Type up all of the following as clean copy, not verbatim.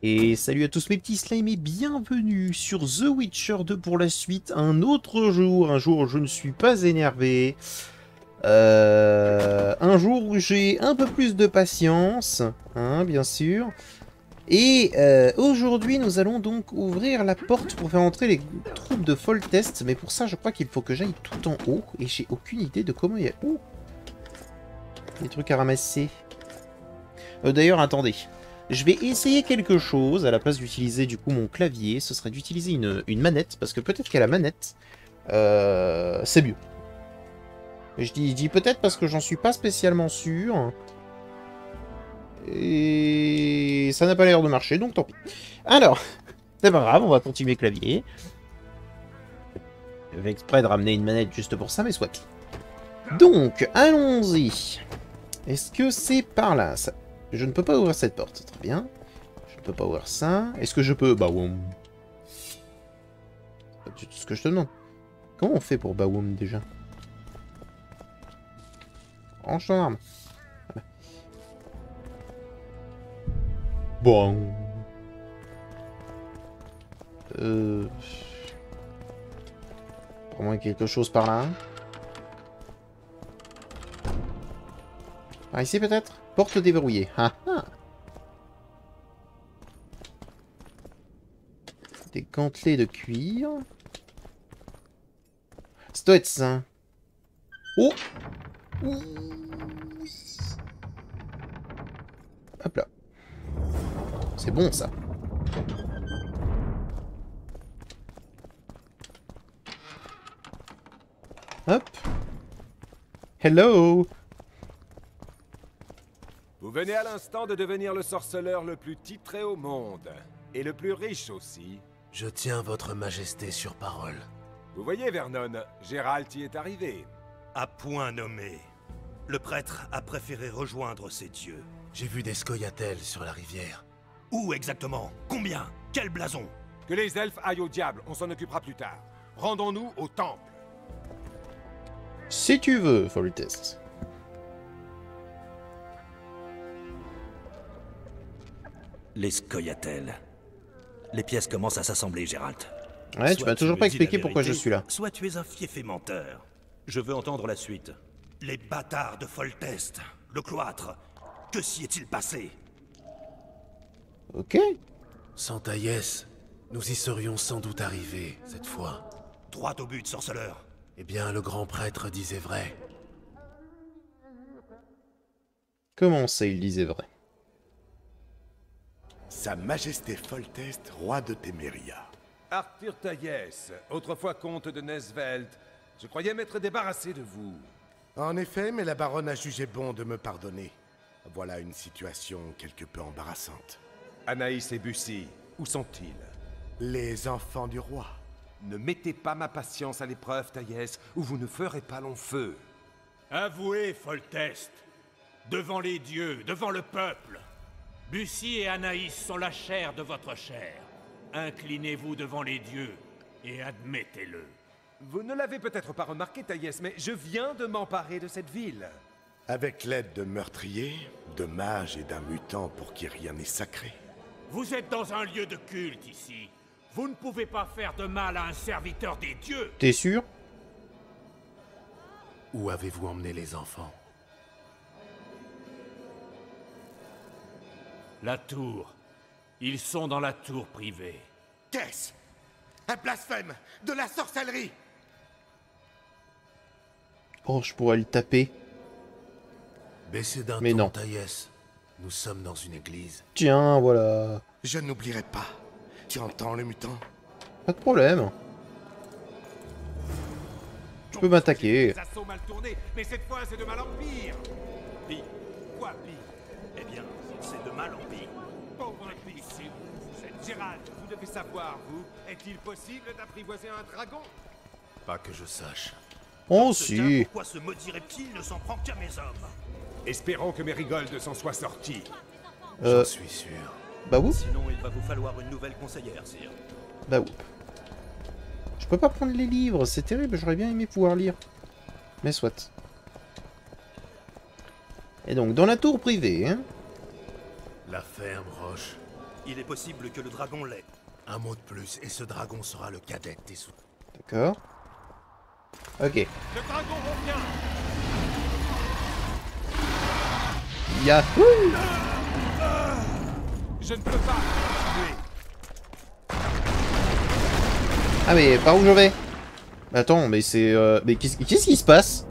Et salut à tous mes petits slimes et bienvenue sur The Witcher 2 pour la suite, un autre jour, un jour où je ne suis pas énervé, un jour où j'ai un peu plus de patience, hein, bien sûr. Et aujourd'hui nous allons donc ouvrir la porte pour faire entrer les troupes de Foltest, mais pour ça je crois qu'il faut que j'aille tout en haut, et j'ai aucune idée de comment il y a... Ouh, des trucs à ramasser. D'ailleurs, attendez. Je vais essayer quelque chose à la place d'utiliser du coup mon clavier. Ce serait d'utiliser une manette, parce que peut-être qu'à la manette, c'est mieux. Je dis peut-être parce que j'en suis pas spécialement sûr. Et ça n'a pas l'air de marcher, donc tant pis. Alors, c'est pas grave, on va continuer clavier. Je vais exprès de ramener une manette juste pour ça, mais soit. Donc, allons-y. Est-ce que c'est par là ça... Je ne peux pas ouvrir cette porte, très bien. Je ne peux pas ouvrir ça. Est-ce que je peux... Bawoum. C'est pas du tout ce que je te demande. Comment on fait pour Bawoum déjà? Range ton arme. Voilà. Bon. Pour moi quelque chose par là. Par ici peut-être? Porte déverrouillée. Ah ah. Des gantelets de cuir. Ça doit être ça. Oh! Oui. Hop là. C'est bon ça. Hop. Hello. Vous venez à l'instant de devenir le sorceleur le plus titré au monde. Et le plus riche aussi. Je tiens votre majesté sur parole. Vous voyez, Vernon, Gérald y est arrivé. À point nommé. Le prêtre a préféré rejoindre ses dieux. J'ai vu des scoia'tael sur la rivière. Où exactement? Combien? Quel blason? Que les elfes aillent au diable, on s'en occupera plus tard. Rendons-nous au temple. Si tu veux, Foltest. Les scoia'tael. Les pièces commencent à s'assembler, Gérald. Ouais, tu m'as toujours pas me dis la expliqué pourquoi je vérité, suis là. Soit tu es un fief et menteur. Je veux entendre la suite. Les bâtards de Foltest, le cloître, que s'y est-il passé? Ok. Sans Taïès, nous y serions sans doute arrivés, cette fois. Droit au but, sorceleur. Eh bien, le grand prêtre disait vrai. Comment ça, il disait vrai? Sa Majesté Foltest, roi de Téméria. Arthur Taïès, autrefois comte de Nesveld. Je croyais m'être débarrassé de vous. En effet, mais la baronne a jugé bon de me pardonner. Voilà une situation quelque peu embarrassante. Anaïs et Bussy, où sont-ils? Les enfants du roi. Ne mettez pas ma patience à l'épreuve, Taïès, ou vous ne ferez pas long feu. Avouez, Foltest, devant les dieux, devant le peuple, Bussy et Anaïs sont la chair de votre chair. Inclinez-vous devant les dieux et admettez-le. Vous ne l'avez peut-être pas remarqué, Taïès, mais je viens de m'emparer de cette ville. Avec l'aide de meurtriers, de mages et d'un mutant pour qui rien n'est sacré. Vous êtes dans un lieu de culte ici. Vous ne pouvez pas faire de mal à un serviteur des dieux. T'es sûr? Où avez-vous emmené les enfants? La tour. Ils sont dans la tour privée. Qu'est-ce? Un blasphème! De la sorcellerie! Oh, je pourrais le taper. Baissez d'un Mais ton, non. Taïès. Nous sommes dans une église. Tiens, voilà. Je n'oublierai pas. Tu entends le mutant? Pas de problème. Tu peux m'attaquer. Des assauts mal tournés, mais cette fois c'est de mal en pire. Pire. Quoi, pire? Eh bien, c'est de mal en pire. Pauvre pire. Gérald, vous devez savoir, vous, est-il possible d'apprivoiser un dragon? Pas que je sache. Oh Ce gars, si. pourquoi ce maudit reptile ne s'en prend qu'à mes hommes? Espérons que Mérigold s'en soit sorti. J'en suis sûr. Bah whoop. Sinon, il va vous falloir une nouvelle conseillère, sire. Bah whoop. Je peux pas prendre les livres, c'est terrible, j'aurais bien aimé pouvoir lire. Mais soit. Et donc, dans la tour privée, hein. La ferme, Roche. Il est possible que le dragon l'ait. Un mot de plus, et ce dragon sera le cadet des sous. D'accord. Ok. Le dragon revient. Yahoo! Je ne peux pas tuer. Ah mais par où je vais? Attends, mais c'est... Mais qu'est-ce qui se passe?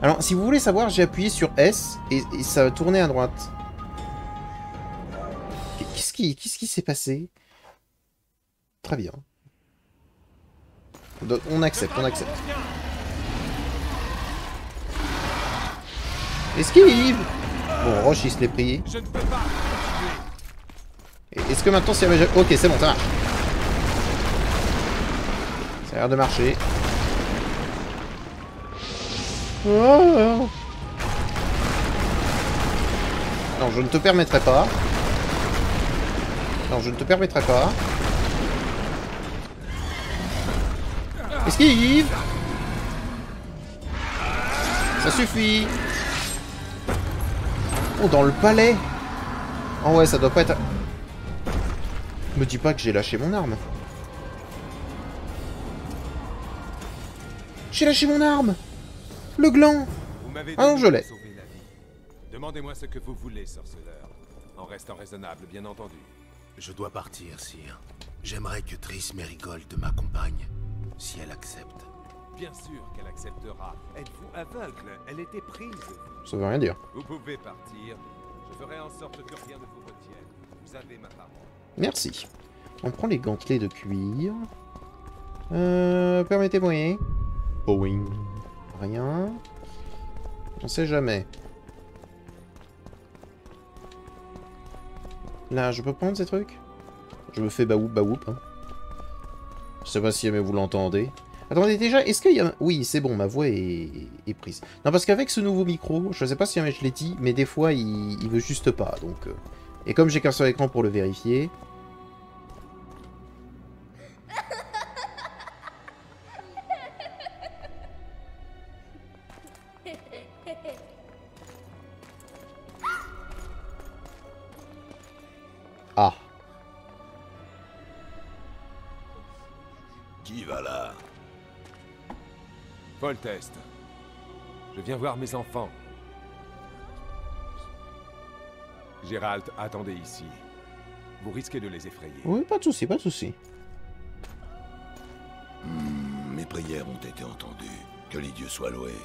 Alors, si vous voulez savoir, j'ai appuyé sur S et ça a tourné à droite. Qu'est-ce qui s'est passé? Très bien. Donc, on accepte, on accepte. Esquive! Bon, Roche, il se l'est pris. Je ne peux pas tuer. Est-ce que maintenant, s'il y avait... Ok, c'est bon, ça marche. Ça a l'air de marcher. Oh. Non, je ne te permettrai pas. Non, je ne te permettrai pas. Esquive! Ça suffit! Oh, dans le palais! Oh ouais, ça doit pas être... Me dis pas que j'ai lâché mon arme. J'ai lâché mon arme! Le gland! Vous m'avez Ah non, je l'ai. sauvé la vie. Demandez-moi ce que vous voulez, sorceleur. En restant raisonnable, bien entendu. Je dois partir, sire. J'aimerais que Triss Merigold m'accompagne, si elle accepte. Bien sûr qu'elle acceptera. Êtes-vous aveugle? Elle était prise. Ça veut rien dire. Vous pouvez partir. Je ferai en sorte que rien ne vous retienne. Vous avez ma parole. Merci. On prend les gantelets de cuir. Permettez-moi. Boing. Rien. On sait jamais. Là, je peux prendre ces trucs? Je me fais baoup, baoup. Hein. Je sais pas si jamais vous l'entendez. Attendez, déjà, est-ce qu'il y a... Oui, c'est bon, ma voix est prise. Non, parce qu'avec ce nouveau micro, je sais pas si jamais je l'ai dit, mais des fois, il veut juste pas, donc... Et comme j'ai qu'un seul écran pour le vérifier... Ah. Qui va là? Foltest. Je viens voir mes enfants. Gérald, attendez ici. Vous risquez de les effrayer. Oui, pas de souci, pas de souci. Mes prières ont été entendues. Que les dieux soient loués.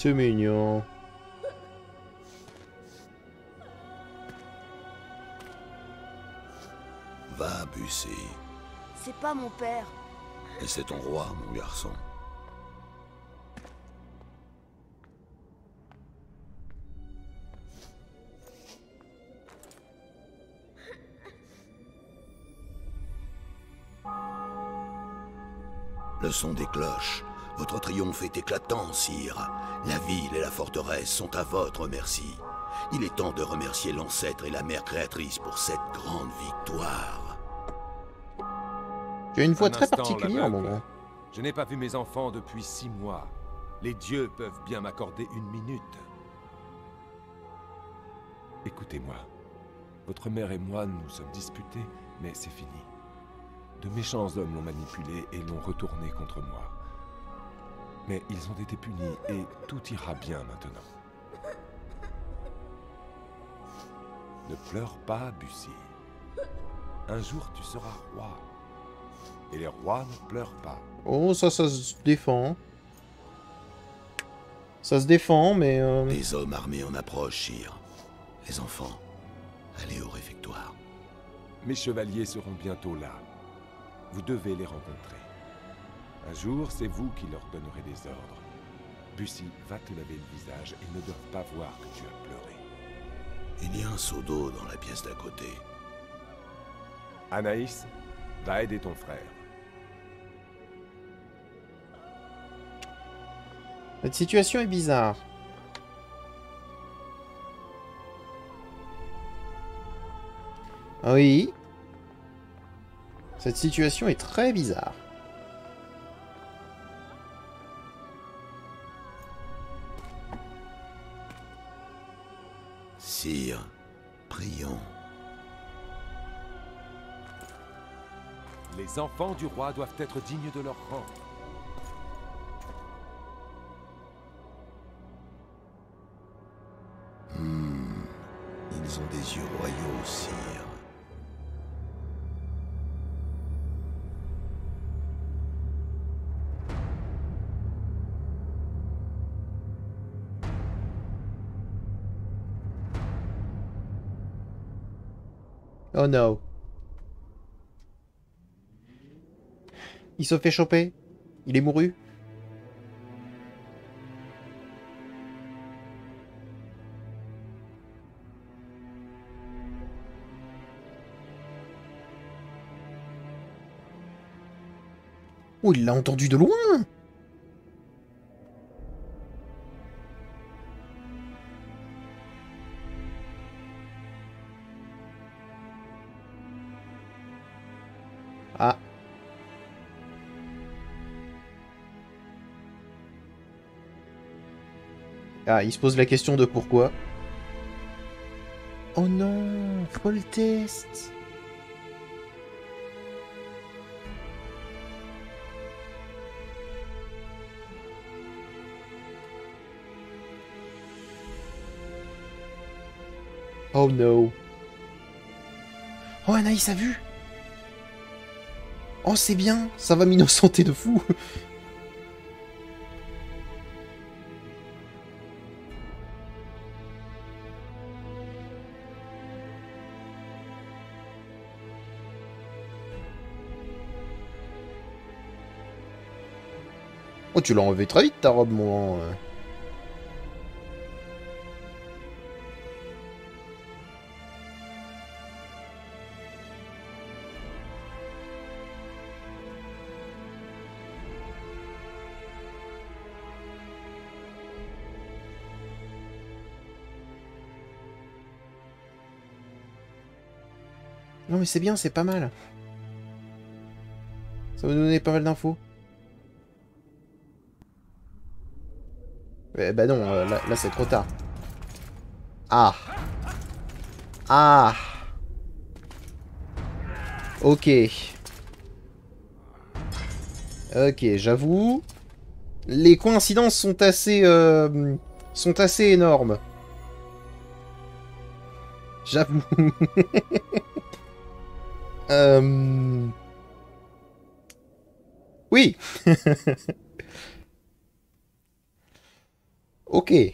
C'est mignon. Va, Bussy. C'est pas mon père. Et c'est ton roi, mon garçon. Le son des cloches. Votre triomphe est éclatant, sire. La ville et la forteresse sont à votre merci. Il est temps de remercier l'ancêtre et la mère créatrice pour cette grande victoire. Tu as une voix Un très instant, particulière, mon l'aveugle. grand. Je n'ai pas vu mes enfants depuis 6 mois. Les dieux peuvent bien m'accorder une minute. Écoutez-moi. Votre mère et moi nous sommes disputés, mais c'est fini. De méchants hommes l'ont manipulé et l'ont retourné contre moi. Mais ils ont été punis et tout ira bien maintenant. Ne pleure pas, Bussy. Un jour tu seras roi. Et les rois ne pleurent pas. Oh, ça se défend. Ça se défend, mais... Des hommes armés en approche, sire. Les enfants, allez au réfectoire. Mes chevaliers seront bientôt là. Vous devez les rencontrer. Un jour, c'est vous qui leur donnerez des ordres. Bussy, va te laver le visage. Ils ne doivent pas voir que tu as pleuré. Il y a un seau d'eau dans la pièce d'à côté. Anaïs, va aider ton frère. Cette situation est bizarre. Oui. Cette situation est très bizarre. Sire, prions. Les enfants du roi doivent être dignes de leur rang. Ils ont des yeux royaux, sire. Oh no. Il se fait choper. Il est mouru. Oh, il l'a entendu de loin. Ah. Ah, il se pose la question de pourquoi. Oh non, Foltest. Oh no. Oh, Anaïs a vu. Oh, c'est bien, ça va m'innocenter de fou. Oh, tu l'as enlevé très vite ta robe, mon... Non mais c'est bien, c'est pas mal. Ça va nous donner pas mal d'infos. Bah non, là c'est trop tard. Ah. Ah. Ok. Ok, j'avoue. Les coïncidences sont assez énormes. J'avoue. Oui. Ok. Eh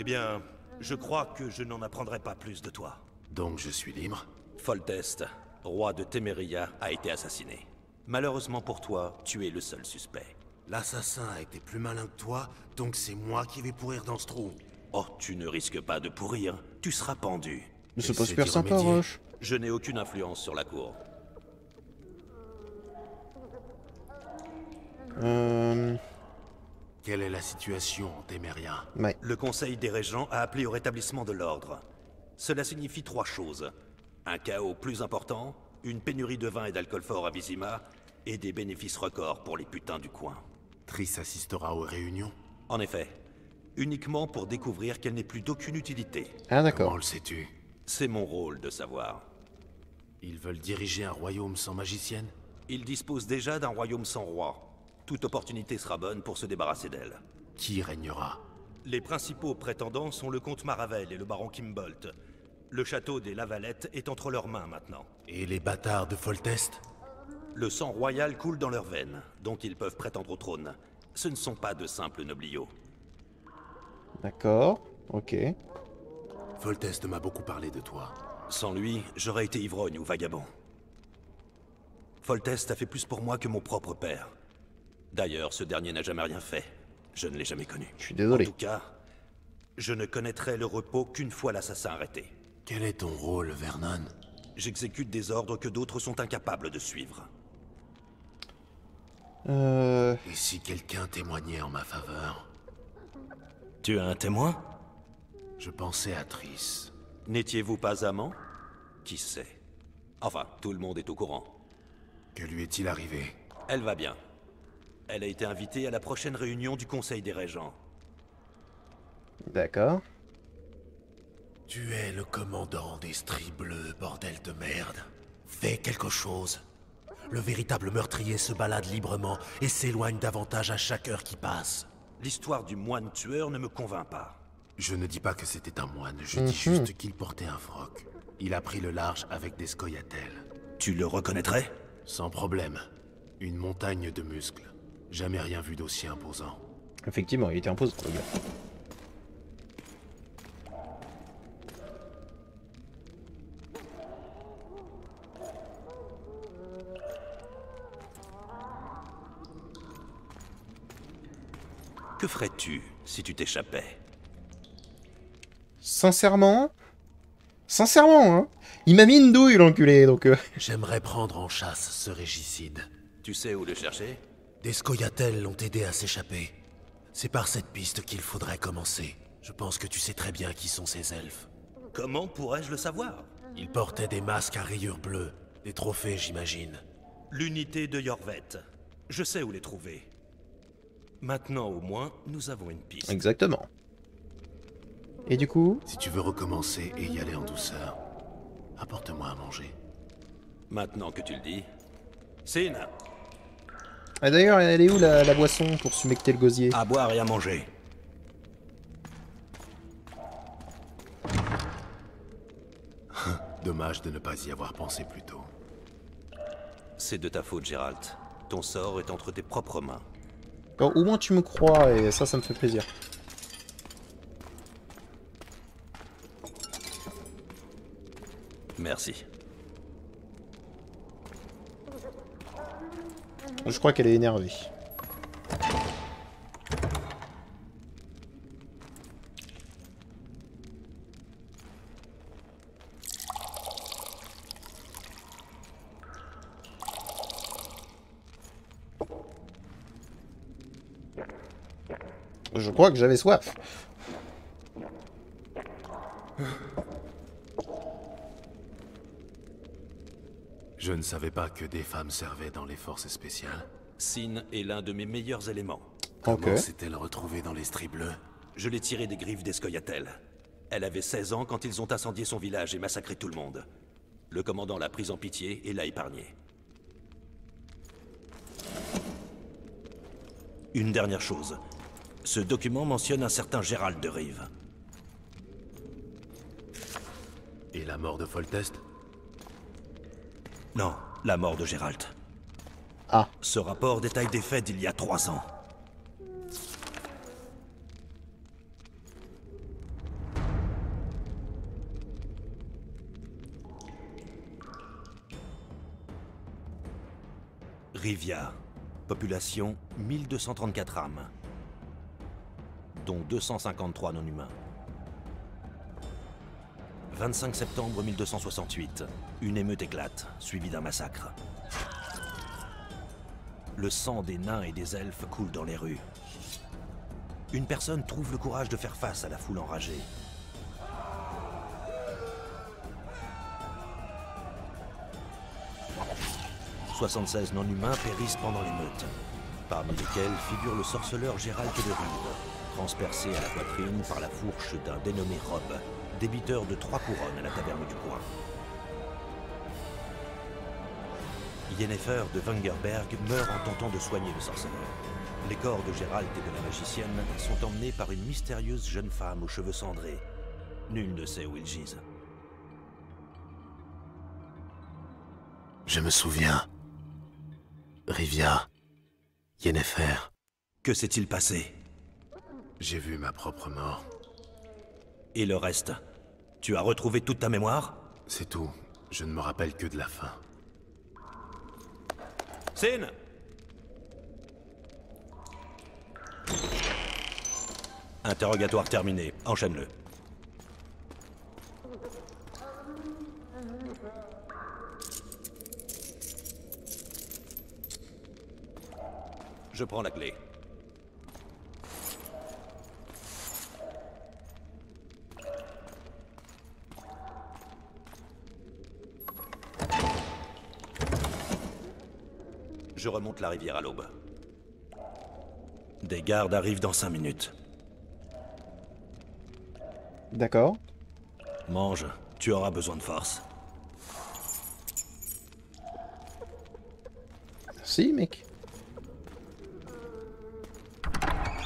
bien, je crois que je n'en apprendrai pas plus de toi. Donc je suis libre? Foltest, roi de Téméria, a été assassiné. Malheureusement pour toi, tu es le seul suspect. L'assassin a été plus malin que toi, donc c'est moi qui vais pourrir dans ce trou. Oh, tu ne risques pas de pourrir, tu seras pendu. Mais c'est pas Essaie super d'y sympa, remédier. Roche. Je n'ai aucune influence sur la cour. Quelle est la situation en Téméria? Ouais. Le Conseil des Régents a appelé au rétablissement de l'ordre. Cela signifie 3 choses. Un chaos plus important, une pénurie de vin et d'alcool fort à Vizima, et des bénéfices records pour les putains du coin. Triss assistera aux réunions? En effet, uniquement pour découvrir qu'elle n'est plus d'aucune utilité. Ah Comment d'accord. le sais-tu? C'est mon rôle de savoir. Ils veulent diriger un royaume sans magicienne? Ils disposent déjà d'un royaume sans roi. Toute opportunité sera bonne pour se débarrasser d'elle. Qui régnera? Les principaux prétendants sont le comte Maravel et le baron Kimbolt. Le château des Lavalettes est entre leurs mains maintenant. Et les bâtards de Foltest? Le sang royal coule dans leurs veines, donc ils peuvent prétendre au trône. Ce ne sont pas de simples nobliaux. D'accord. Ok. Foltest m'a beaucoup parlé de toi. Sans lui, j'aurais été ivrogne ou vagabond. Foltest a fait plus pour moi que mon propre père. D'ailleurs, ce dernier n'a jamais rien fait. Je ne l'ai jamais connu. Je suis désolé. En tout cas, je ne connaîtrai le repos qu'une fois l'assassin arrêté. Quel est ton rôle, Vernon? J'exécute des ordres que d'autres sont incapables de suivre. Et si quelqu'un témoignait en ma faveur? Tu as un témoin? Je pensais à Triss. N'étiez-vous pas amant? Qui sait? Enfin, tout le monde est au courant. Que lui est-il arrivé? Elle va bien. Elle a été invitée à la prochaine réunion du Conseil des Régents. D'accord. Tu es le commandant des stries bleus, bordel de merde. Fais quelque chose. Le véritable meurtrier se balade librement et s'éloigne davantage à chaque heure qui passe. L'histoire du moine tueur ne me convainc pas. Je ne dis pas que c'était un moine, je dis juste qu'il portait un froc. Il a pris le large avec des scoia'taels. Tu le reconnaîtrais? Sans problème. Une montagne de muscles. Jamais rien vu d'aussi imposant. Effectivement, il était imposant, le gars. Que ferais-tu si tu t'échappais? Sincèrement, hein. Il m'a mis une douille, l'enculé, donc... J'aimerais prendre en chasse ce régicide. Tu sais où le chercher? Des scoia'taels l'ont aidé à s'échapper. C'est par cette piste qu'il faudrait commencer. Je pense que tu sais très bien qui sont ces elfes. Comment pourrais-je le savoir? Ils portaient des masques à rayures bleues. Des trophées, j'imagine. L'unité de Yorvet. Je sais où les trouver. Maintenant, au moins, nous avons une piste. Exactement. Et du coup... Si tu veux recommencer et y aller en douceur, apporte-moi à manger. Maintenant que tu le dis... Sin, Ah, d'ailleurs, elle est où la boisson pour sumecter le gosier? à boire et à manger. Dommage de ne pas y avoir pensé plus tôt. C'est de ta faute, Gérald. Ton sort est entre tes propres mains. Bon, au moins tu me crois, et ça me fait plaisir. Merci. Je crois qu'elle est énervée. Je crois que j'avais soif. Je ne savais pas que des femmes servaient dans les forces spéciales. Sin est l'un de mes meilleurs éléments. Ok. Comment s'est-elle retrouvée dans les stries bleues? Je l'ai tirée des griffes des scoia'taels. Elle avait 16 ans quand ils ont incendié son village et massacré tout le monde. Le commandant l'a prise en pitié et l'a épargnée. Une dernière chose. Ce document mentionne un certain Gérald de Rive. Et la mort de Foltest? Non, la mort de Gérald. Ah. Ce rapport détaille des faits d'il y a 3 ans. Rivia. Population 1234 âmes. Dont 253 non-humains. 25 septembre 1268. Une émeute éclate, suivie d'un massacre. Le sang des nains et des elfes coule dans les rues. Une personne trouve le courage de faire face à la foule enragée. « 76 non-humains périssent pendant l'émeute, parmi lesquels figure le sorceleur Gérald de Rive, transpercé à la poitrine par la fourche d'un dénommé Rob, débiteur de 3 couronnes à la taverne du coin. Yennefer de Wengerberg meurt en tentant de soigner le sorceleur. Les corps de Gérald et de la magicienne sont emmenés par une mystérieuse jeune femme aux cheveux cendrés. Nul ne sait où ils gisent. Je me souviens. Rivia. Yennefer. Que s'est-il passé? J'ai vu ma propre mort. Et le reste? Tu as retrouvé toute ta mémoire? C'est tout. Je ne me rappelle que de la fin. Sin! Interrogatoire terminé. Enchaîne-le. Je prends la clé. Je remonte la rivière à l'aube. Des gardes arrivent dans 5 minutes. D'accord. Mange, tu auras besoin de force. Merci, mec.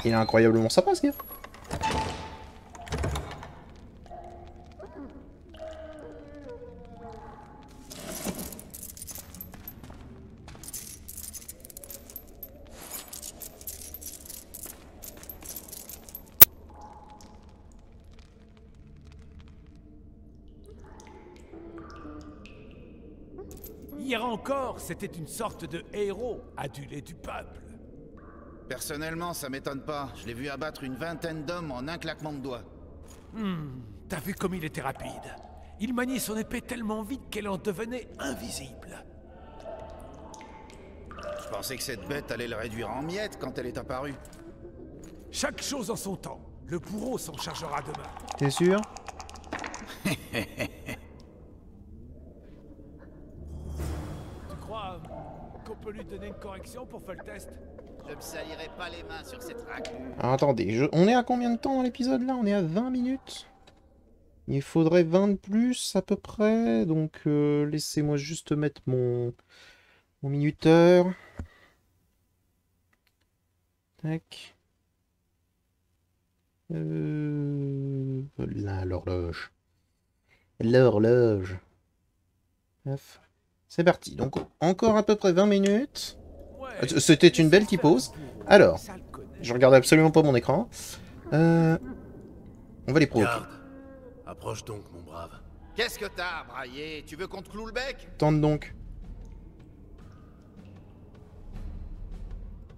Il est incroyablement sympa, ce gars. Hier encore, c'était une sorte de héros adulé du peuple. Personnellement, ça m'étonne pas. Je l'ai vu abattre une vingtaine d'hommes en un claquement de doigts. T'as vu comme il était rapide? Il maniait son épée tellement vite qu'elle en devenait invisible. Je pensais que cette bête allait le réduire en miettes quand elle est apparue. Chaque chose en son temps. Le bourreau s'en chargera demain. T'es sûr? Tu crois qu'on peut lui donner une correction pour Foltest? Je me salirai pas les mains sur cette raclure. Alors attendez, on est à combien de temps dans l'épisode là? On est à 20 minutes. Il faudrait 20 de plus à peu près. Donc laissez-moi juste mettre mon minuteur. Tac. Là, l'horloge. L'horloge. Bref. C'est parti. Donc encore à peu près 20 minutes. C'était une belle petite pause. Alors, je regarde absolument pas mon écran. On va les provoquer. Garde. Approche donc, mon brave. Qu'est-ce que t'as, braillé? Tu veux qu'on te cloue le bec? Tente donc.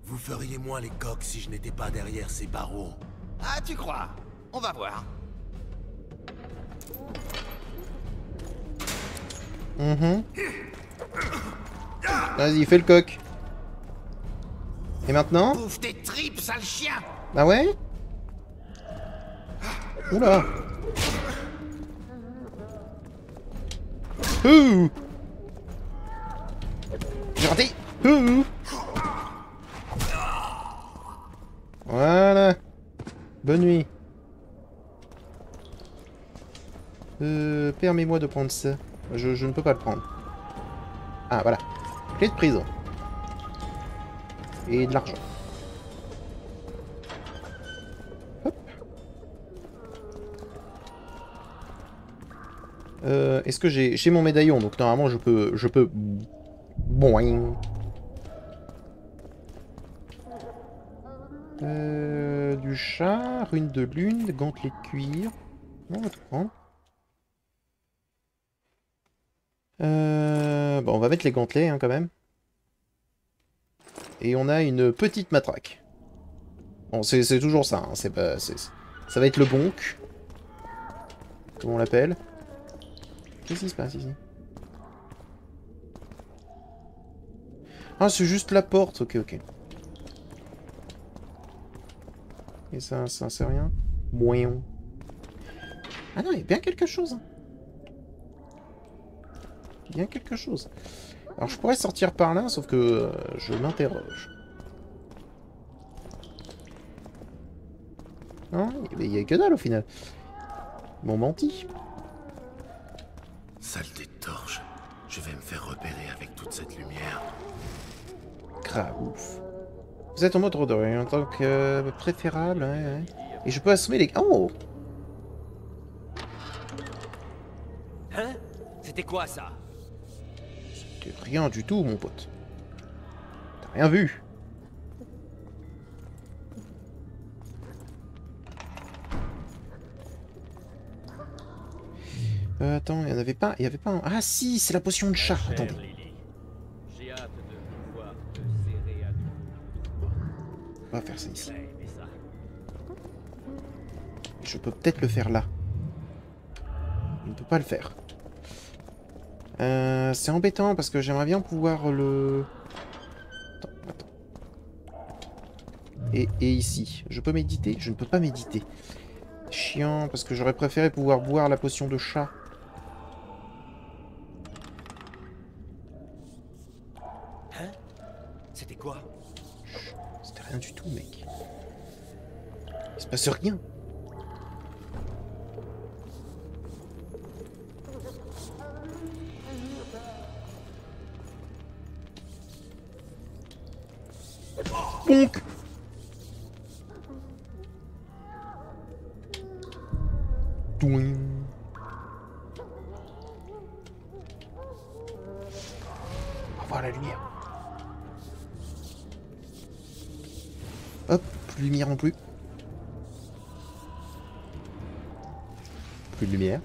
Vous feriez moins les coqs si je n'étais pas derrière ces barreaux. Ah, tu crois? On va voir. Vas-y, fais le coq. Et maintenant? Bouffe tes tripes, sale chien! Bah ouais. Oula. Ouh. J'ai raté. Ouh. Voilà. Bonne nuit. Permets-moi de prendre ça. Je ne peux pas le prendre. Ah, voilà. Clé de prison. Et de l'argent. Hop. Est-ce que j'ai mon médaillon? Donc normalement je peux... Boing. Du chat, rune de lune, gantelet de cuir. On va tout prendre. Bon, on va mettre les gantelets hein, quand même. Et on a une petite matraque. Bon, c'est toujours ça. Hein, ça va être le bonk. Comment on l'appelle? Qu'est-ce qui se passe ici? Ah, c'est juste la porte. Ok, ok. Et ça c'est rien. Moyen. Ah non, il y a bien quelque chose. Hein. Bien quelque chose. Alors je pourrais sortir par là, sauf que je m'interroge. Non, il y a que dalle au final. Ils m'ont menti. Saleté de torche. Je vais me faire repérer avec toute cette lumière. Grave ouf. Vous êtes en mode rôdeur, en tant que préférable, ouais. Et je peux assommer les... Oh! Hein? C'était quoi ça? C'était rien du tout, mon pote. T'as rien vu. Attends, il y en avait pas... Il y avait pas un... Ah si, c'est la potion de chat, attendez. J'ai hâte de pouvoir te serrer à nouveau. On va faire ça ici. Je peux peut-être le faire là. Je ne peux pas le faire. C'est embêtant parce que j'aimerais bien pouvoir le... Attends. Et ici. Je peux méditer? Je ne peux pas méditer. Chiant, parce que j'aurais préféré pouvoir boire la potion de chat. passe rien. Bonk. Douing. On va voir la lumière. Hop, plus de lumière non plus. Plus de lumière.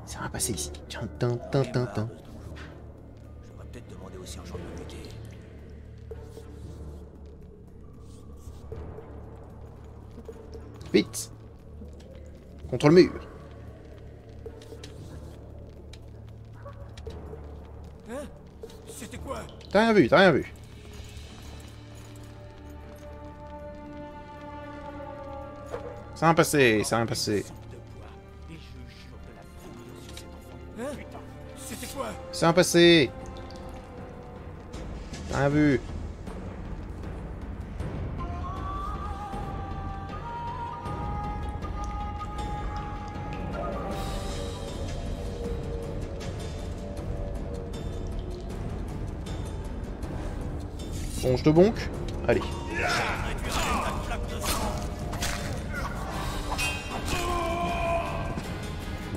Ça va passer ici. Tiens, tin. Je devrais peut-être demander au sergent de me buter. Vite. Contre le mur. Hein? C'était quoi? T'as rien vu, t'as rien vu. Ça va passer, ça va passer. Hein? C'était quoi? Ça va passer. T'as rien vu. Bon, je te bonque. Allez.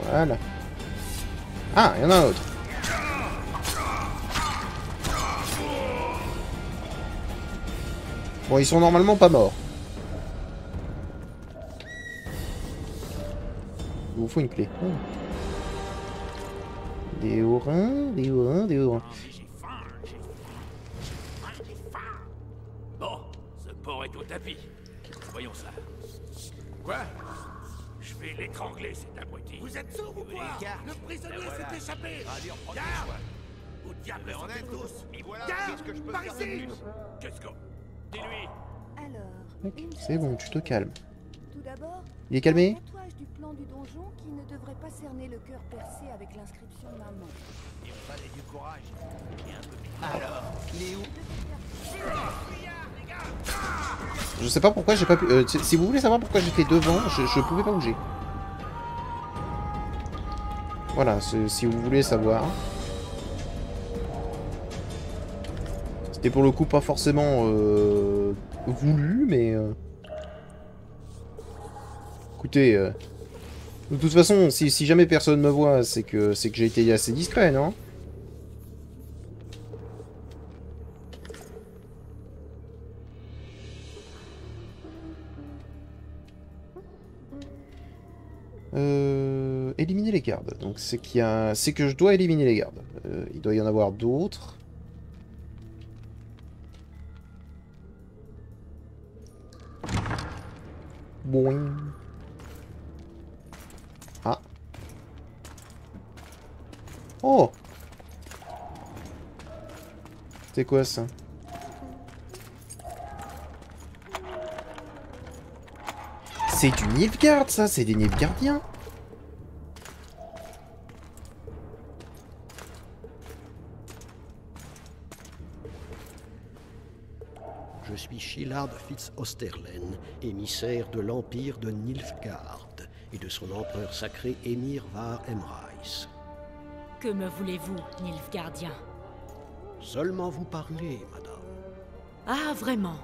Voilà. Ah, il y en a un autre. Bon, ils sont normalement pas morts. Il vous faut une clé. Oh. Des haurins, des haurins, des haurins. Bon, ce porc est au tapis. Voyons ça. Quoi? Je vais l'étrangler, cet abruti. Vous êtes sourd ou quoi? Le prisonnier s'est échappé. Garde! Où diable sont-ils tous? Garde! Par ici! Qu'est-ce qu'on... Dis-lui! Alors, Ok, c'est bon, tu te calmes. tout d'abord, Il est calmé? un tatouage du plan du donjon qui ne devrait pas cerner le cœur percé avec l'inscription maman. Il me fallait du courage. Et un peu plus. Alors, il est où? Je sais pas pourquoi j'ai pas pu... si vous voulez savoir pourquoi j'étais devant, je pouvais pas bouger. Voilà, si vous voulez savoir. C'était pour le coup pas forcément voulu, mais... Écoutez, de toute façon, si jamais personne me voit, c'est que j'ai été assez discret, non? Éliminer les gardes. Donc c'est que je dois éliminer les gardes. Il doit y en avoir d'autres. Boing. Ah. Oh. C'est quoi ça? C'est du Nilfgaard, ça, c'est des Nilfgaardiens. Je suis Shillard Fitz-Osterlen, émissaire de l'Empire de Nilfgaard et de son empereur sacré Emhyr var Emreis. Que me voulez-vous, Nilfgaardien? Seulement vous parler, madame. Ah, vraiment?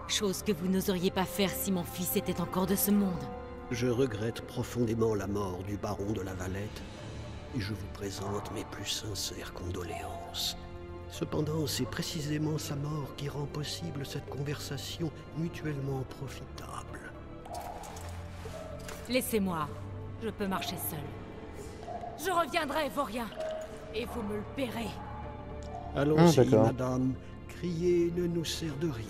Chose que vous n'oseriez pas faire si mon fils était encore de ce monde. Je regrette profondément la mort du baron de la Valette et je vous présente mes plus sincères condoléances. Cependant, c'est précisément sa mort qui rend possible cette conversation mutuellement profitable. Laissez-moi, je peux marcher seul. Je reviendrai, Vaurien, et vous me le paierez. Allons-y, madame. Crier ne nous sert de rien.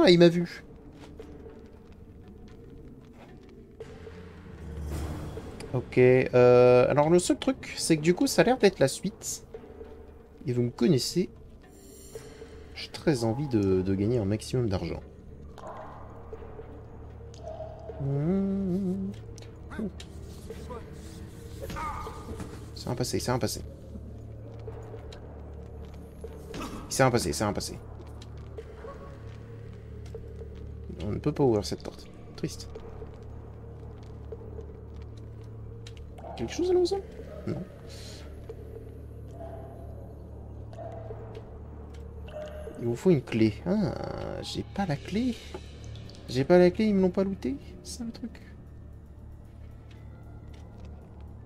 Ah, il m'a vu. Ok, alors le seul truc, c'est que du coup, ça a l'air d'être la suite. Et vous me connaissez. J'ai très envie de gagner un maximum d'argent. C'est un passé, c'est un passé. C'est un passé, c'est un passé. On ne peut pas ouvrir cette porte. Triste. Quelque chose à l'horizon? Non. Il vous faut une clé. Ah, j'ai pas la clé. J'ai pas la clé, ils me l'ont pas looté. C'est ça le truc.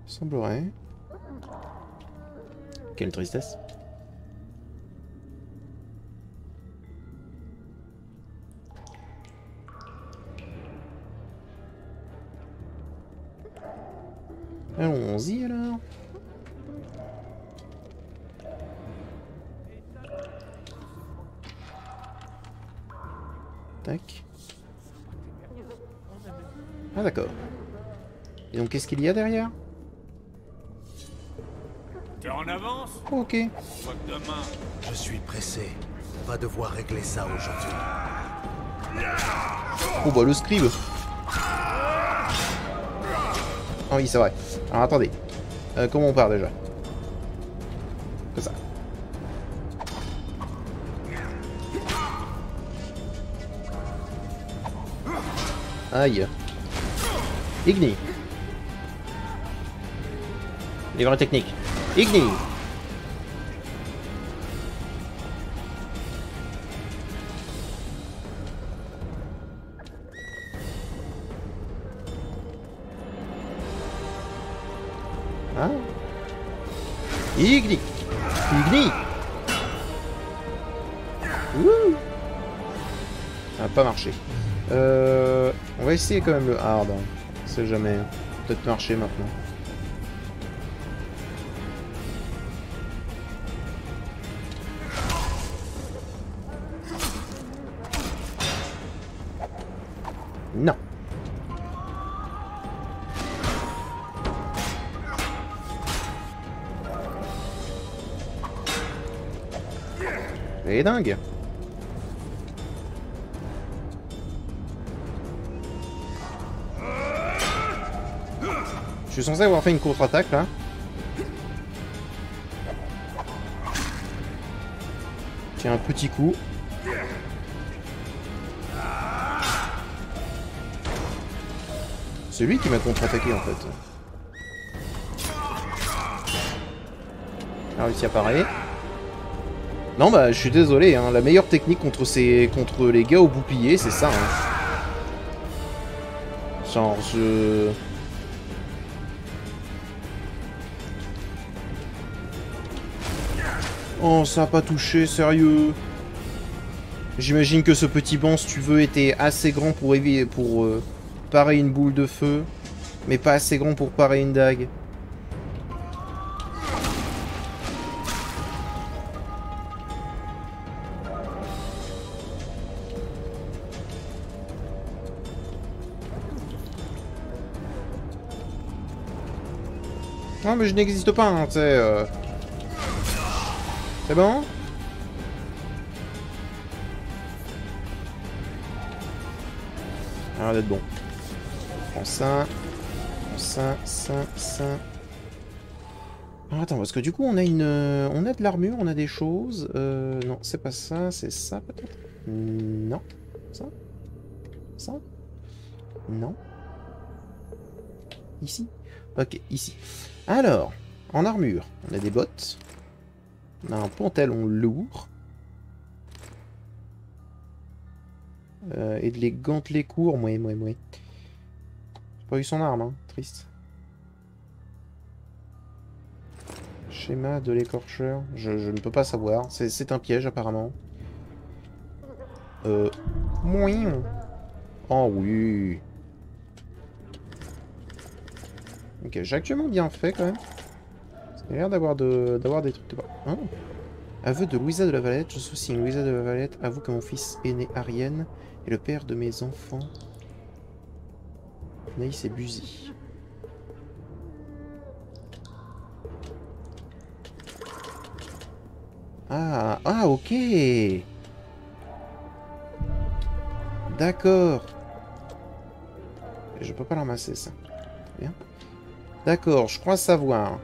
Il semblerait. Quelle tristesse. Allons-y alors. Tac. Ah d'accord. Et donc qu'est-ce qu'il y a derrière? T'es en avance? Ok. Soit que demain. Je suis pressé. On va devoir régler ça aujourd'hui. Oh bah le scribe. Ah oui c'est vrai. Alors attendez. Comment on part déjà? Comme ça. Aïe. Igni. Livre technique. Igni. Ah. Igni. Igni. Ouh. Ça n'a pas marché. On va essayer quand même le hard. On sait jamais. Peut-être marcher maintenant. Non. C'est dingue. Je suis censé avoir fait une contre-attaque là. Tiens, un petit coup. C'est lui qui m'a contre-attaqué en fait. Il a réussi à parer. Non bah je suis désolé, hein. La meilleure technique contre les gars au bouclier, c'est ça. Hein. Genre je... Oh, ça a pas touché, sérieux. J'imagine que ce petit banc, si tu veux, était assez grand pour parer une boule de feu, mais pas assez grand pour parer une dague. Non, mais je n'existe pas, hein, tu sais. C'est bon? Alors d'être bon. Prends ça. Prends ça, ça. Alors attends, parce que du coup on a on a de l'armure, on a des choses. Non, c'est pas ça, c'est ça peut-être? Non. Ça? Ça? Non. Ici? Ok, ici. Alors, en armure, on a des bottes. On a un pantalon lourd. Et de les gantelets courts. J'ai pas eu son arme, hein. Triste. Schéma de l'écorcheur. Je ne peux pas savoir. C'est un piège, apparemment. Moyen. Oh oui. Ok, j'ai actuellement bien fait, quand même. Ça a l'air d'avoir des trucs de... Oh. Aveu de Louisa de la Valette. Je soucie Louisa de la Valette. Avoue que mon fils aîné Arienne est le père de mes enfants. Naïs et Buzy. Ah, ok. Et je peux pas le ramasser, ça. Bien. D'accord, je crois savoir.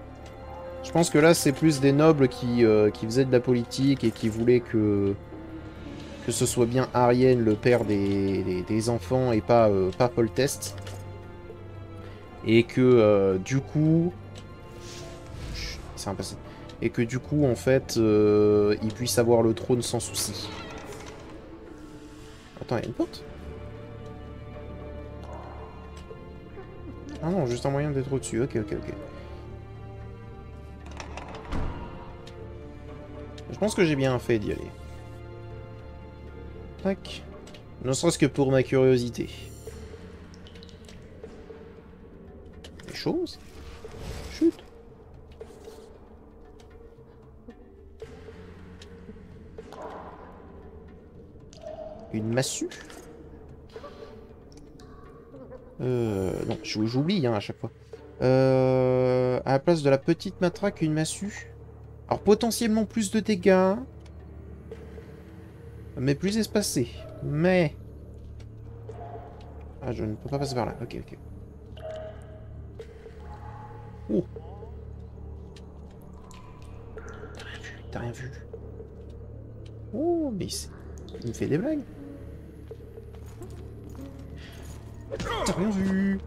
Je pense que là, c'est plus des nobles qui faisaient de la politique et qui voulaient que ce soit bien Arienne, le père des enfants, et pas Foltest. Et que, du coup... C'est un passé. Et que, du coup, en fait, il puisse avoir le trône sans souci. Attends, il y a une porte? Ah non, juste un moyen d'être au-dessus. Ok, ok, ok. Je pense que j'ai bien fait d'y aller. Tac. Ne serait-ce que pour ma curiosité. Des choses? Chut. Une massue? Non, j'oublie hein, à chaque fois. À la place de la petite matraque, une massue. Alors potentiellement plus de dégâts. Mais plus espacé. Mais... Ah, je ne peux pas passer par là. Ok, ok. Oh. T'as rien vu? Oh, mais il me fait des blagues. T'as rien vu?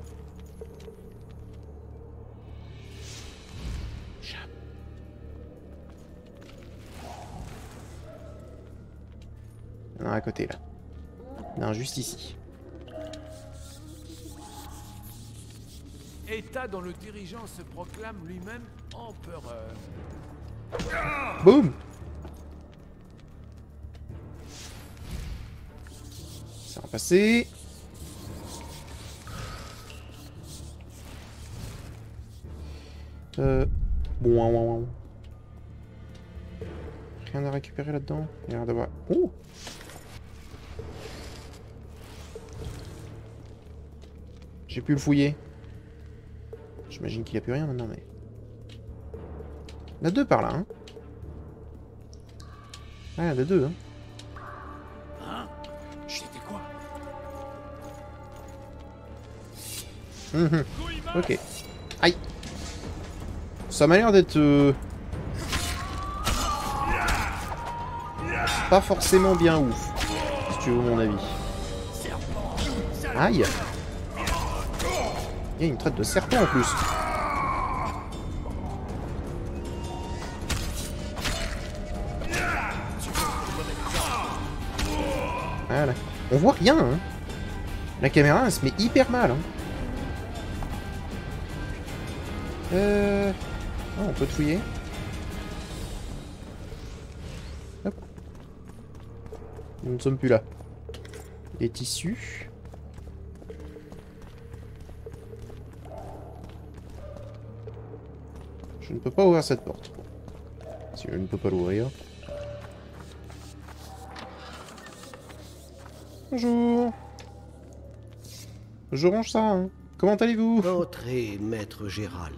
Non, à côté là. Non, juste ici. État dont le dirigeant se proclame lui-même empereur. Boum! Ça va passer. Bon. Rien à récupérer là-dedans. Il y a l'air d'avoir... Oh! J'ai pu le fouiller. J'imagine qu'il n'y a plus rien maintenant, mais... Il y en a deux par là, hein. Ah, il y en a deux, hein. Hein? C'était quoi? Ok. Aïe. Ça m'a l'air d'être... pas forcément bien ouf. Si tu veux mon avis. Aïe. Il y a une traite de serpent en plus. Voilà. On voit rien, hein. La caméra, elle se met hyper mal, hein. Oh, on peut te fouiller. Hop. Nous ne sommes plus là. Les tissus. Je ne peux pas ouvrir cette porte. Si je ne peux pas l'ouvrir. Bonjour. Je range ça, hein. Comment allez-vous? Entrez, maître Gérald.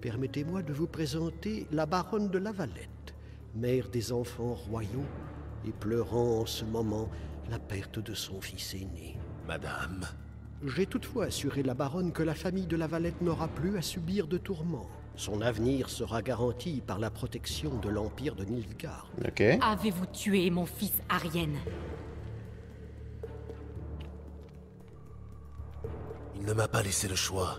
Permettez-moi de vous présenter la baronne de Lavalette, mère des enfants royaux et pleurant en ce moment la perte de son fils aîné. Madame... J'ai toutefois assuré la baronne que la famille de Lavalette n'aura plus à subir de tourments. Son avenir sera garanti par la protection de l'Empire de Nilfgaard. Ok. Avez-vous tué mon fils Arienne? Il ne m'a pas laissé le choix.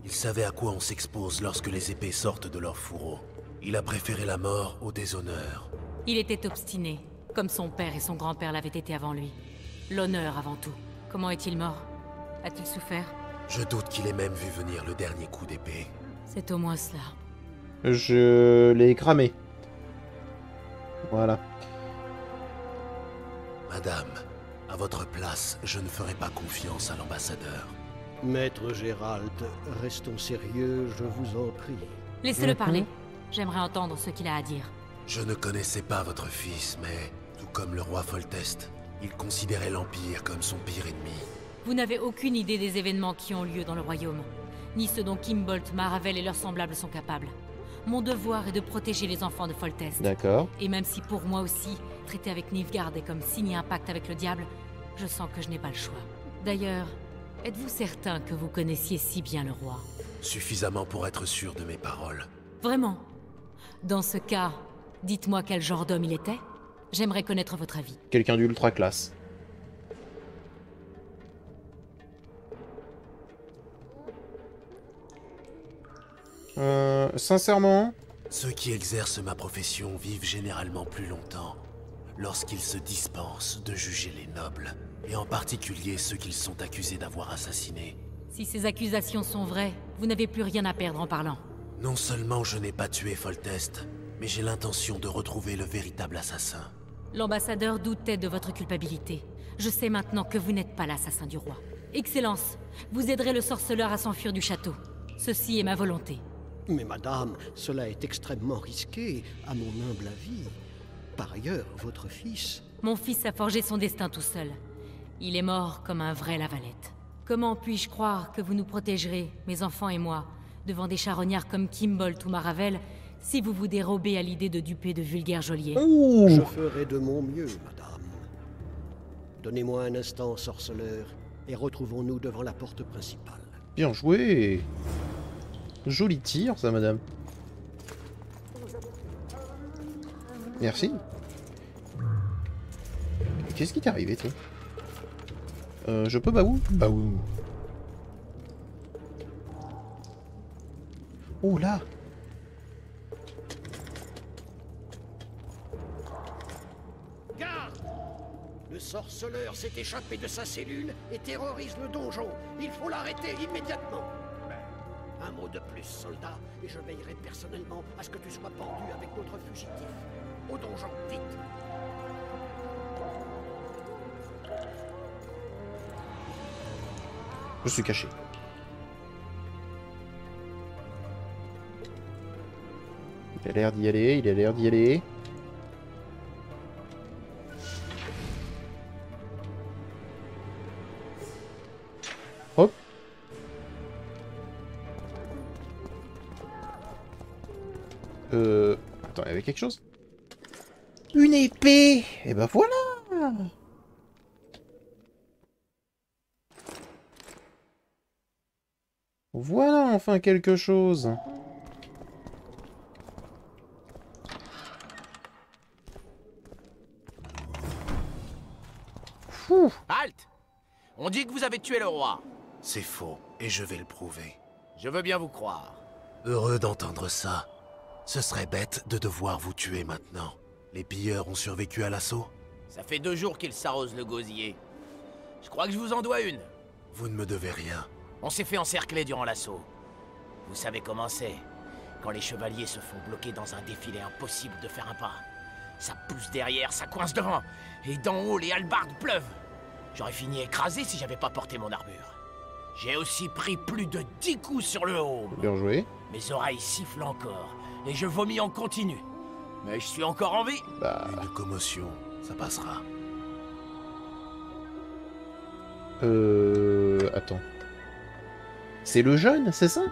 Il savait à quoi on s'expose lorsque les épées sortent de leur fourreau. Il a préféré la mort au déshonneur. Il était obstiné, comme son père et son grand-père l'avaient été avant lui. L'honneur avant tout. Comment est-il mort? A-t-il souffert? Je doute qu'il ait même vu venir le dernier coup d'épée. C'est au moins cela. Je l'ai cramé. Voilà. Madame, à votre place, je ne ferai pas confiance à l'ambassadeur. Maître Gérald, restons sérieux, je vous en prie. Laissez-le parler. J'aimerais entendre ce qu'il a à dire. Je ne connaissais pas votre fils, mais, tout comme le roi Foltest, il considérait l'Empire comme son pire ennemi. Vous n'avez aucune idée des événements qui ont lieu dans le royaume, ni ce dont Kimbolt, Maravel et leurs semblables sont capables. Mon devoir est de protéger les enfants de Foltest. D'accord. Et même si pour moi aussi, traiter avec Nilfgaard est comme signer un pacte avec le diable, je sens que je n'ai pas le choix. D'ailleurs, Êtes-vous certain que vous connaissiez si bien le roi? Suffisamment pour être sûr de mes paroles. Vraiment? Dans ce cas, dites-moi quel genre d'homme il était. J'aimerais connaître votre avis. Quelqu'un d'ultra classe. Sincèrement... Ceux qui exercent ma profession vivent généralement plus longtemps lorsqu'ils se dispensent de juger les nobles, et en particulier ceux qu'ils sont accusés d'avoir assassinés. Si ces accusations sont vraies, vous n'avez plus rien à perdre en parlant. Non seulement je n'ai pas tué Foltest, mais j'ai l'intention de retrouver le véritable assassin. L'ambassadeur doutait de votre culpabilité. Je sais maintenant que vous n'êtes pas l'assassin du roi. Excellence, vous aiderez le sorceleur à s'enfuir du château. Ceci est ma volonté. Mais madame, cela est extrêmement risqué, à mon humble avis. Par ailleurs, votre fils... Mon fils a forgé son destin tout seul. Il est mort comme un vrai Lavalette. Comment puis-je croire que vous nous protégerez, mes enfants et moi, devant des charognards comme Kimbolt ou Maravel, si vous vous dérobez à l'idée de duper de vulgaires geôliers? Je ferai de mon mieux, madame. Donnez-moi un instant, sorceleur, et retrouvons-nous devant la porte principale. Bien joué. Joli tir, ça, madame. Merci. Qu'est-ce qui t'est arrivé, toi? Je peux baou? Baou. Oh là! Garde! Le sorceleur s'est échappé de sa cellule et terrorise le donjon. Il faut l'arrêter immédiatement. Un mot de plus, soldat, et je veillerai personnellement à ce que tu sois pendu avec notre fugitif. Au donjon, vite! Je suis caché. Il a l'air d'y aller, il a l'air d'y aller. Hop. Attends, il y avait quelque chose? Une épée! Et ben voilà! Voilà enfin quelque chose. Fou. Halt! On dit que vous avez tué le roi. C'est faux, et je vais le prouver. Je veux bien vous croire. Heureux d'entendre ça. Ce serait bête de devoir vous tuer maintenant. Les pilleurs ont survécu à l'assaut? Ça fait 2 jours qu'ils s'arrosent le gosier. Je crois que je vous en dois une. Vous ne me devez rien. On s'est fait encercler durant l'assaut. Vous savez comment c'est. Quand les chevaliers se font bloquer dans un défilé impossible de faire un pas. Ça pousse derrière, ça coince devant. Et d'en haut, les hallebardes pleuvent. J'aurais fini écrasé si j'avais pas porté mon armure. J'ai aussi pris plus de 10 coups sur le haut. Bien joué. Mes oreilles sifflent encore. Et je vomis en continu. Mais je suis encore en vie. Une commotion, ça passera. Attends. C'est le jeune, c'est ça?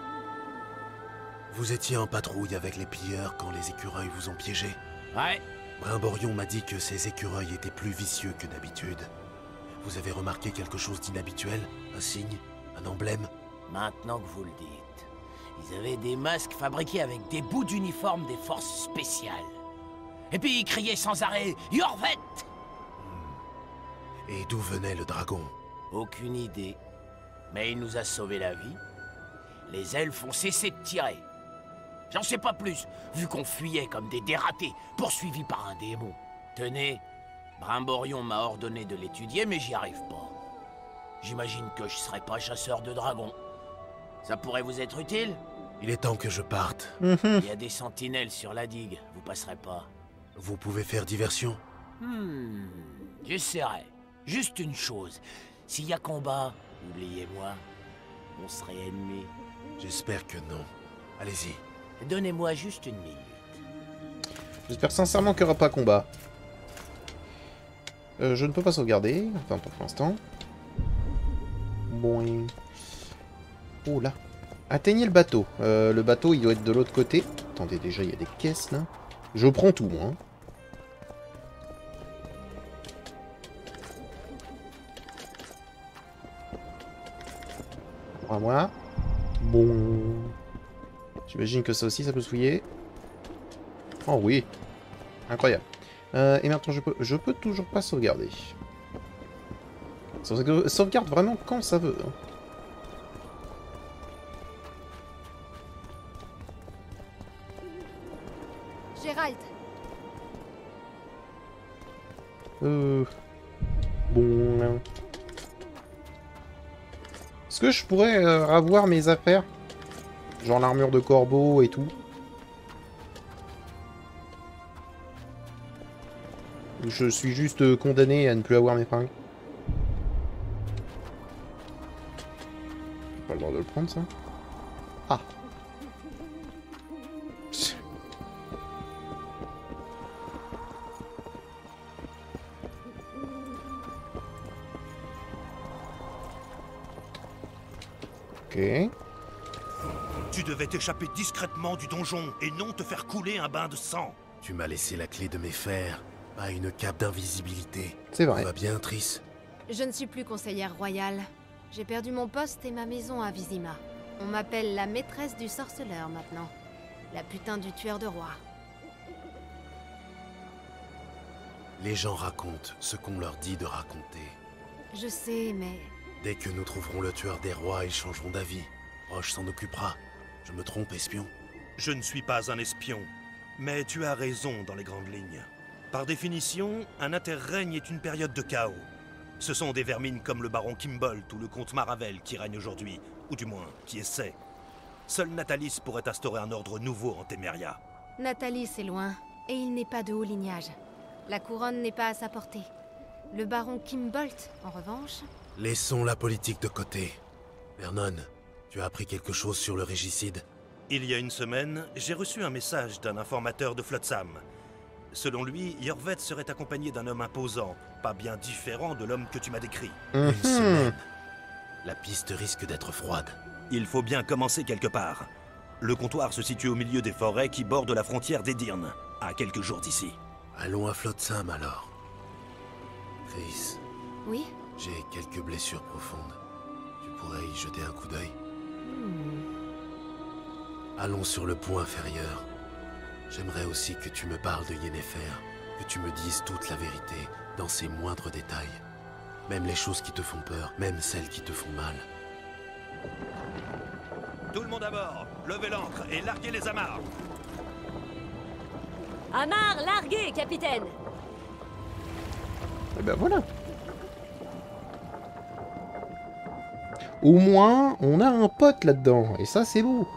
Vous étiez en patrouille avec les pilleurs quand les écureuils vous ont piégé? Ouais. Brimborion m'a dit que ces écureuils étaient plus vicieux que d'habitude. Vous avez remarqué quelque chose d'inhabituel? Un signe? Un emblème? Maintenant que vous le dites. Ils avaient des masques fabriqués avec des bouts d'uniforme des forces spéciales. Et puis ils criaient sans arrêt « Yorvet !» Et d'où venait le dragon? Aucune idée. Mais il nous a sauvé la vie. Les elfes ont cessé de tirer. J'en sais pas plus, vu qu'on fuyait comme des dératés, poursuivis par un démon. Tenez, Brimborion m'a ordonné de l'étudier, mais j'y arrive pas. J'imagine que je serai pas chasseur de dragons. Ça pourrait vous être utile? Il est temps que je parte. Il y a des sentinelles sur la digue, vous passerez pas. Vous pouvez faire diversion? J'essaierai. Juste une chose. S'il y a combat, oubliez-moi. On serait ennemis. J'espère que non. Allez-y. Donnez-moi juste une minute. J'espère sincèrement qu'il n'y aura pas combat. Je ne peux pas sauvegarder. Enfin, pour l'instant. Bon. Oh là. Atteignez le bateau. Le bateau, il doit être de l'autre côté. Attendez, déjà, il y a des caisses, là. Je prends tout, moi. à moi. Bon. J'imagine que ça aussi, ça peut se fouiller. Oh oui. Incroyable. Et maintenant, je peux toujours pas sauvegarder. Sauvegarde vraiment quand ça veut. Hein. Gérald. Bon. Est-ce que je pourrais avoir mes affaires? Genre l'armure de corbeau et tout. Je suis juste condamné à ne plus avoir mes fringues. J'ai pas le droit de le prendre, ça. Ah. Ok. Tu devais t'échapper discrètement du donjon et non te faire couler un bain de sang. Tu m'as laissé la clé de mes fers, pas une cape d'invisibilité. C'est vrai. Tout va bien, Triss? Je ne suis plus conseillère royale. J'ai perdu mon poste et ma maison à Vizima. On m'appelle la maîtresse du sorceleur maintenant. La putain du tueur de rois. Les gens racontent ce qu'on leur dit de raconter. Je sais, mais... Dès que nous trouverons le tueur des rois, ils changeront d'avis. Roche s'en occupera. Je me trompe, espion? Je ne suis pas un espion, mais tu as raison dans les grandes lignes. Par définition, un interrègne est une période de chaos. Ce sont des vermines comme le baron Kimbolt ou le comte Maravel qui règnent aujourd'hui, ou du moins, qui essaient. Seul Natalis pourrait instaurer un ordre nouveau en Téméria. Natalis est loin, et il n'est pas de haut lignage. La couronne n'est pas à sa portée. Le baron Kimbolt, en revanche... Laissons la politique de côté. Vernon, tu as appris quelque chose sur le régicide? Il y a une semaine, j'ai reçu un message d'un informateur de Flotsam. Selon lui, Yorvet serait accompagné d'un homme imposant, pas bien différent de l'homme que tu m'as décrit. Une semaine. La piste risque d'être froide. Il faut bien commencer quelque part. Le comptoir se situe au milieu des forêts qui bordent la frontière d'Edirn, à quelques jours d'ici. Allons à Flotsam alors. Triss. Oui? J'ai quelques blessures profondes. Tu pourrais y jeter un coup d'œil? Allons sur le pont inférieur. J'aimerais aussi que tu me parles de Yennefer, que tu me dises toute la vérité, dans ses moindres détails. Même les choses qui te font peur, même celles qui te font mal. Tout le monde à bord, levez l'ancre et larguez les amarres. Amarre, larguez, capitaine. Et ben voilà. Au moins, on a un pote là-dedans, et ça c'est beau.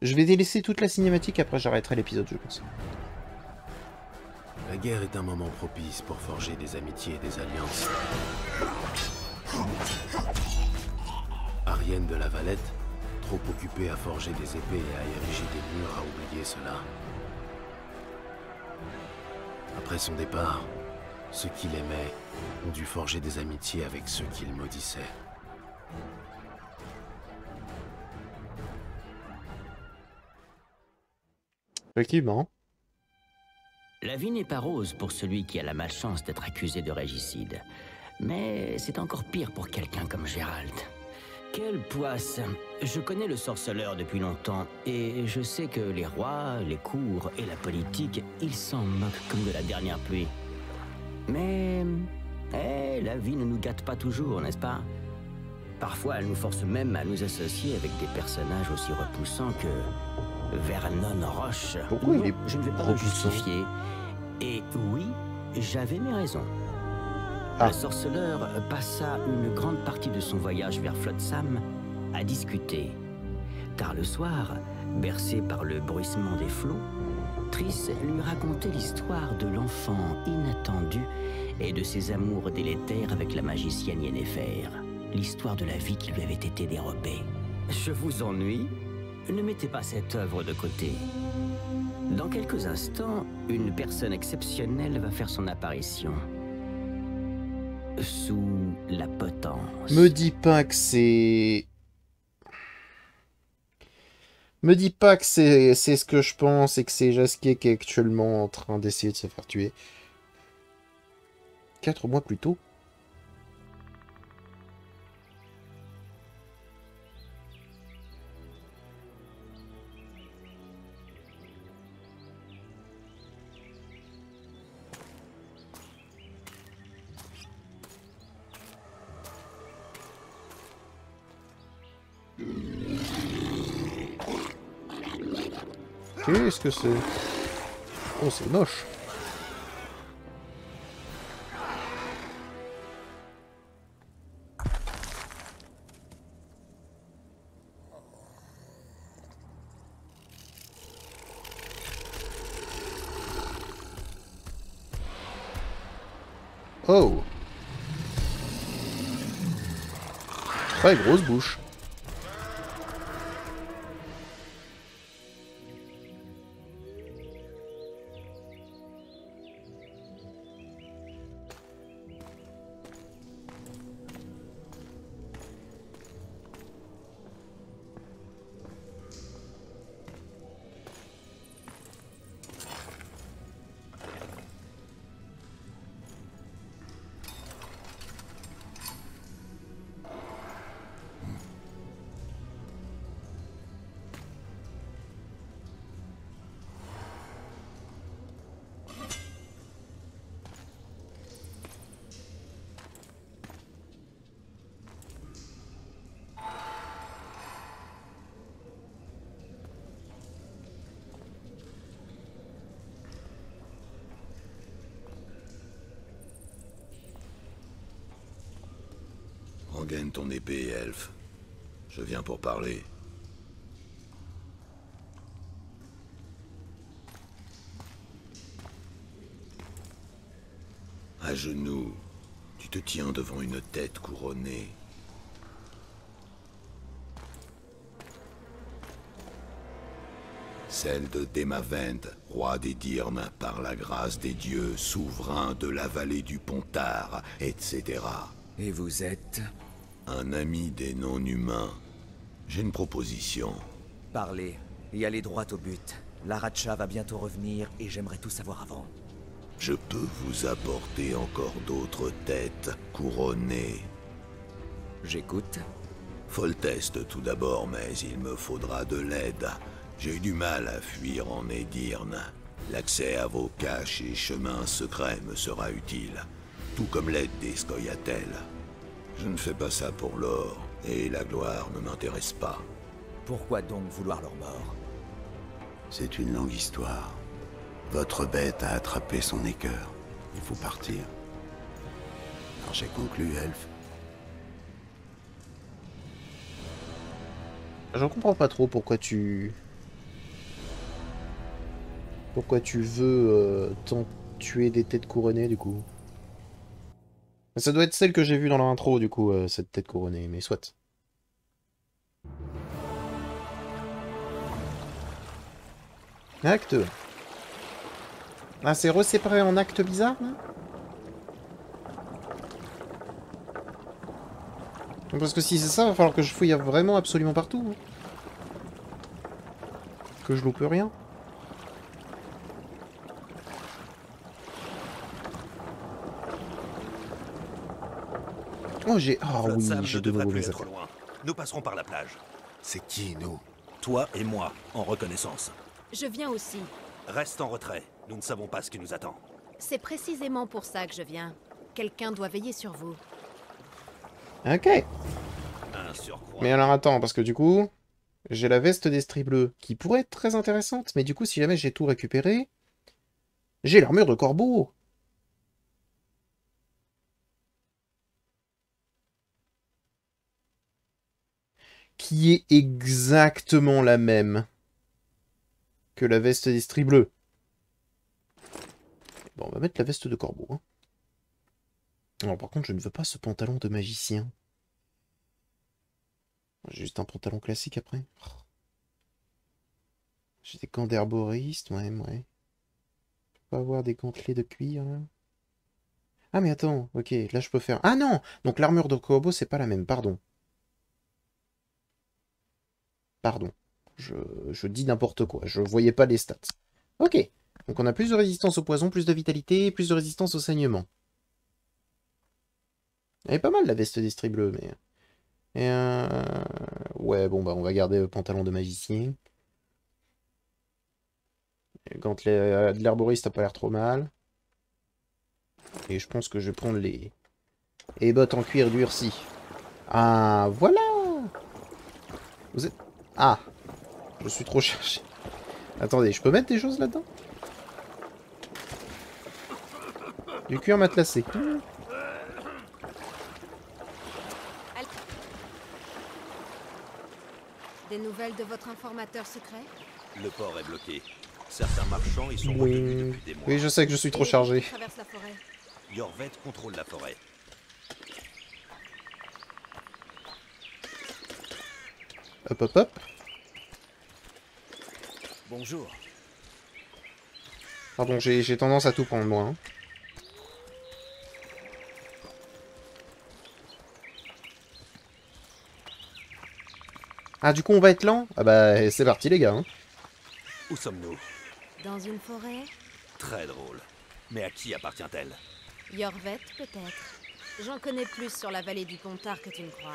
Je vais délaisser toute la cinématique, après j'arrêterai l'épisode, je pense. La guerre est un moment propice pour forger des amitiés et des alliances. Arienne de la Valette, trop occupée à forger des épées et à ériger des murs, a oublié cela. Après son départ, ceux qui l'aimaient ont dû forger des amitiés avec ceux qu'il maudissait. Effectivement. La vie n'est pas rose pour celui qui a la malchance d'être accusé de régicide. Mais c'est encore pire pour quelqu'un comme Gérald. Quelle poisse! Je connais le sorceleur depuis longtemps, et je sais que les rois, les cours et la politique, ils s'en moquent comme de la dernière pluie. Mais... la vie ne nous gâte pas toujours, n'est-ce pas? Parfois, elle nous force même à nous associer avec des personnages aussi repoussants que... Vernon Roche. Pourquoi il est Je ne vais pas me justifier. Et oui, j'avais mes raisons. Le sorceleur passa une grande partie de son voyage vers Flotsam à discuter. Car le soir, bercé par le bruissement des flots, Triss lui racontait l'histoire de l'enfant inattendu et de ses amours délétères avec la magicienne Yennefer. L'histoire de la vie qui lui avait été dérobée. Je vous ennuie? Ne mettez pas cette œuvre de côté. Dans quelques instants, une personne exceptionnelle va faire son apparition. Sous la potence. Me dis pas que c'est... Me dis pas que c'est ce que je pense et que c'est Jasquier qui est actuellement en train d'essayer de se faire tuer. 4 mois plus tôt. Qu'est-ce que c'est? Oh, c'est moche. Oh. Très grosse bouche. Rengaine ton épée, elfe. Je viens pour parler. À genoux, tu te tiens devant une tête couronnée. Celle de Démavend, roi des Dyrmes, par la grâce des dieux, souverain de la vallée du Pontard, etc. Et vous êtes? Un ami des non-humains. J'ai une proposition. Parlez, et allez droit au but. L'Aracha va bientôt revenir, et j'aimerais tout savoir avant. Je peux vous apporter encore d'autres têtes couronnées. J'écoute. Foltest tout d'abord, mais il me faudra de l'aide. J'ai eu du mal à fuir en Edirne. L'accès à vos caches et chemins secrets me sera utile, tout comme l'aide des Scoia'tael. Je ne fais pas ça pour l'or, et la gloire ne m'intéresse pas. Pourquoi donc vouloir leur mort? C'est une longue histoire. Votre bête a attrapé son écœur. Il faut partir. Alors j'ai conclu, elfe. Je comprends pas trop pourquoi tu... Pourquoi tu veux tant tuer des têtes couronnées, du coup. Ça doit être celle que j'ai vue dans l'intro, du coup, cette tête couronnée, mais soit. Acte. Ah, c'est reséparé en actes bizarres, là? Parce que si c'est ça, il va falloir que je fouille vraiment absolument partout. Hein. Que je loupe rien. Oh, j'ai... Oh oui, j'ai de nouveau les affaires. Nous passerons par la plage. C'est qui, nous? Toi et moi, en reconnaissance. Je viens aussi. Reste en retrait. Nous ne savons pas ce qui nous attend. C'est précisément pour ça que je viens. Quelqu'un doit veiller sur vous. Ok. Mais alors attends, parce que du coup, j'ai la veste d'Estrie Bleu, qui pourrait être très intéressante, mais du coup, si jamais j'ai tout récupéré, j'ai l'armure de Corbeau. Qui est exactement la même que la veste d'Estrie Bleu. Bon, on va mettre la veste de Corbeau. Hein. Alors par contre, je ne veux pas ce pantalon de magicien. J'ai juste un pantalon classique après. Oh. J'ai des gants d'herboriste, ouais. Je peux pas avoir des gantelets de cuir, là. Ah mais attends, ok, là je peux faire... Ah non! Donc l'armure de Corbeau, c'est pas la même, pardon. Pardon. Je dis n'importe quoi, je voyais pas les stats. Ok, donc on a plus de résistance au poison, plus de vitalité, plus de résistance au saignement. Elle est pas mal la veste d'Estrie Bleu, mais... Et ouais, bon, bah on va garder le pantalon de magicien. Quand de l'herboriste, ça a pas l'air trop mal. Et je pense que je vais prendre les bottes en cuir durci. Ah, voilà! Vous êtes... Ah! Je suis trop cherché. Attendez, je peux mettre des choses là-dedans? Du cuir matelassé. Des nouvelles de votre informateur secret? Le port est bloqué. Certains marchands y sont revenus depuis des mois. Oui, je sais que je suis trop chargé. Traverse la forêt. Yorvet contrôle la forêt. Hop, hop, hop. Bonjour. Pardon, j'ai tendance à tout prendre, moi. Hein. Ah, du coup, on va être lent? Ah bah, c'est parti, les gars. Hein. Où sommes-nous? Dans une forêt? Très drôle. Mais à qui appartient-elle? Yorvet, peut-être. J'en connais plus sur la vallée du Pontar que tu ne crois.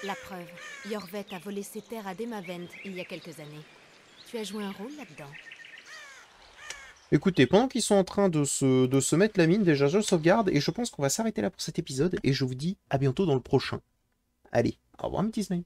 La preuve, Yorvet a volé ses terres à Demavend il y a quelques années. Tu as joué un rôle là-dedans. Écoutez, pendant qu'ils sont en train de se mettre la mine, déjà je sauvegarde et je pense qu'on va s'arrêter là pour cet épisode et je vous dis à bientôt dans le prochain. Allez, au revoir mes petits smiles.